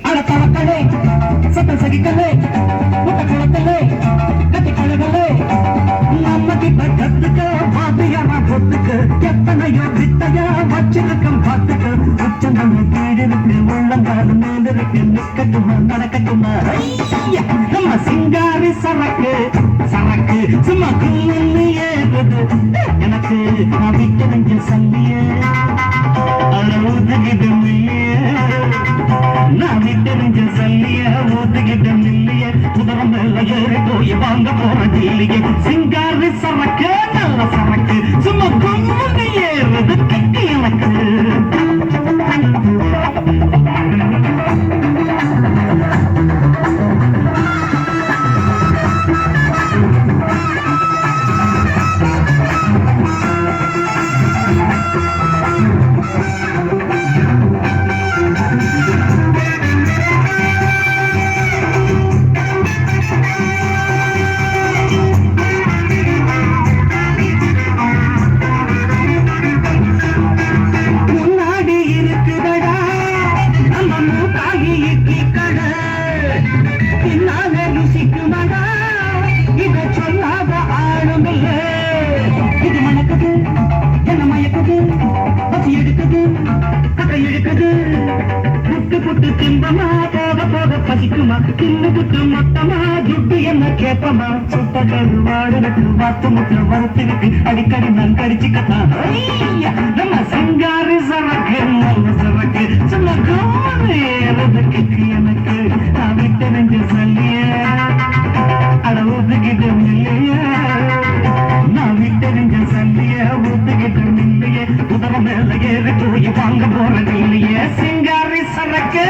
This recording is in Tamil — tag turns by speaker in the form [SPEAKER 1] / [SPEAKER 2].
[SPEAKER 1] அடத்தவக்கலே சத்தம் சகிக்கலே முட்டை குளக்கலே கட்டி கழகலே நம்ம கிட்ட கத்துக்க பாத்தியமா பொத்துக்கு எத்தனையோ வித்தையா வச்சிருக்கம் பார்த்துக்கு உச்சந்தம் கீழிருக்கு உள்ளங்காலம் மேலிருக்கு நிக்கட்டுமா நடக்கட்டுமா நம்ம சிங்காரி சரக்கு சரக்கு சும்மா குன்னு ஏறுது எனக்கு நான் விட்டு நெஞ்ச சல்லியே ஊத்துக்கிட்டு நான் விட்டு நெஞ்ச சல்லிய ஊத்துக்கிட்டு மில்லிய குதிரை மேல ஏறி போய் வாங்க போறது இல்லையே சிங்காரி சரக்கு நல்ல சரக்கு சும்மா குன்னு ஏறுது கட்டி எனக்கு தின்பமா போக போக பசிக்குமா தின்னு புட்டு மொத்தமா துட்டு என்ன கேப்பமா சுட்ட கருவாடுக்கு வாத்து முட்டு வறுத்துக்கிட்டு அடிக்கடி நான் கடிச்சுக்கத்தான் நம்ம சிங்காரி சரக்கு நல்ல சரக்கு சும்மா கோமேறதுக்கு எனக்கு நான் விட்டு நெஞ்சு சொல்லிய அட ஊத்துக்கிட்டு இல்லைய நான் விட்டு நெஞ்சு சொல்லிய ஊத்துக்கிட்டு இல்லையே உதவ மேல ஏறி போய் வாங்க போறது இல்லையே சிங்காரி சரக்கு